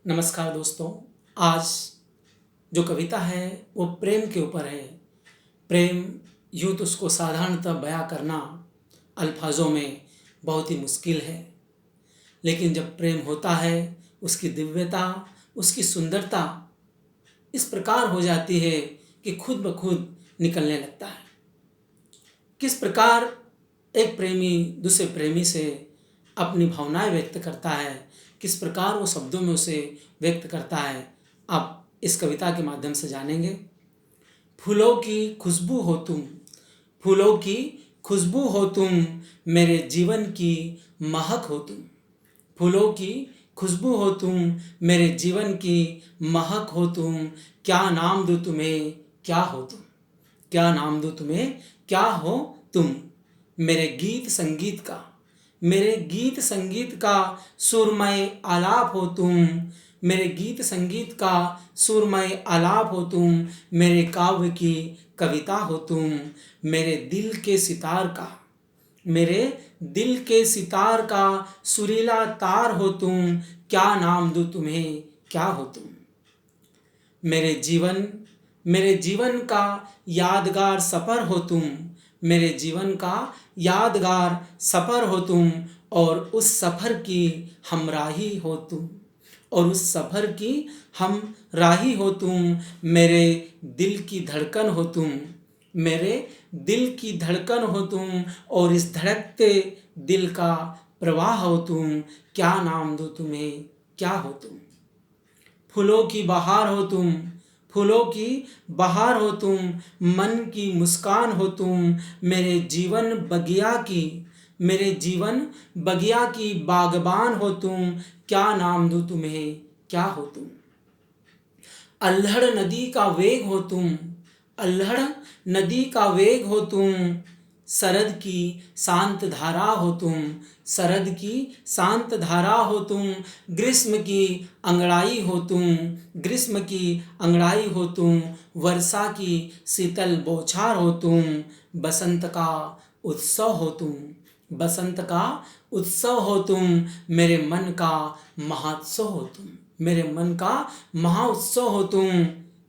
नमस्कार दोस्तों। आज जो कविता है वो प्रेम के ऊपर है। प्रेम यूँ तो उसको साधारणतः बयां करना अल्फाजों में बहुत ही मुश्किल है, लेकिन जब प्रेम होता है उसकी दिव्यता, उसकी सुंदरता इस प्रकार हो जाती है कि खुद ब खुद निकलने लगता है। किस प्रकार एक प्रेमी दूसरे प्रेमी से अपनी भावनाएं व्यक्त करता है, किस प्रकार वो शब्दों में उसे व्यक्त करता है, आप इस कविता के माध्यम से जानेंगे। फूलों की खुशबू हो तुम, फूलों की खुशबू हो तुम, मेरे जीवन की महक हो तुम। फूलों की खुशबू हो तुम, मेरे जीवन की महक हो तुम। क्या नाम दूँ तुम्हें, क्या हो तुम। क्या नाम दूँ तुम्हें, क्या हो तुम। मेरे गीत संगीत का, मेरे गीत संगीत का सुरमय आलाप हो तुम। मेरे गीत संगीत का सुरमय आलाप हो तुम। मेरे काव्य की कविता हो तुम। मेरे दिल के सितार का, मेरे दिल के सितार का सुरीला तार हो तुम। क्या नाम दूँ तुम्हें, क्या हो तुम। मेरे जीवन का यादगार सफ़र हो तुम। मेरे जीवन का यादगार सफ़र हो तुम, और उस सफ़र की हमराही हो तुम। और उस सफ़र की हमराही हो तुम। मेरे दिल की धड़कन हो तुम। मेरे दिल की धड़कन हो तुम, और इस धड़कते दिल का प्रवाह हो तुम। क्या नाम दूँ तुम्हें, क्या हो तुम। फूलों की बहार हो तुम, फूलों की बहार हो तुम, मन की मुस्कान हो तुम। मेरे जीवन बगिया की, मेरे जीवन बगिया की बागबान हो तुम। क्या नाम दूँ तुम्हें, क्या हो तुम। अल्हड़ नदी का वेग हो तुम, अल्हड़ नदी का वेग हो तुम। शरद की शांत धारा हो तुम, शरद की शांत धारा हो तुम। ग्रीष्म की अंगड़ाई हो तुम, ग्रीष्म की अंगड़ाई हो तुम। वर्षा की शीतल बौछार हो तुम। बसंत का उत्सव हो तुम, बसंत का उत्सव हो तुम। मेरे मन का महोत्सव हो तुम, मेरे मन का महोत्सव हो तुम।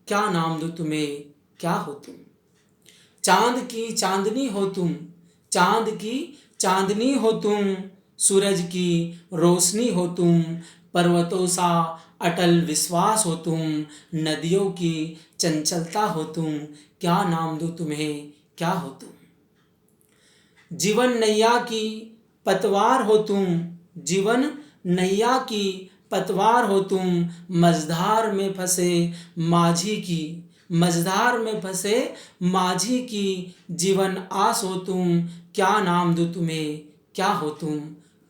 क्या नाम दूँ तुम्हें, क्या हो तुम। चाँद की चाँदनी हो तुम, चाँद की चाँदनी हो तुम। सूरज की रोशनी हो तुम, पर्वतों सा अटल विश्वास हो तुम। नदियों की चंचलता हो तुम। क्या नाम दूँ तुम्हें, क्या हो तुम। जीवन नैया की पतवार हो तुम, जीवन नैया की पतवार हो तुम। मझधार में फंसे माझी की, मझधार में फंसे माझी की जीवन आस हो तुम। क्या नाम दूँ तुम्हें, क्या हो तुम।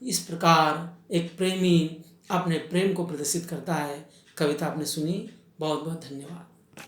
इस प्रकार एक प्रेमी अपने प्रेम को प्रदर्शित करता है। कविता आपने सुनी, बहुत बहुत धन्यवाद।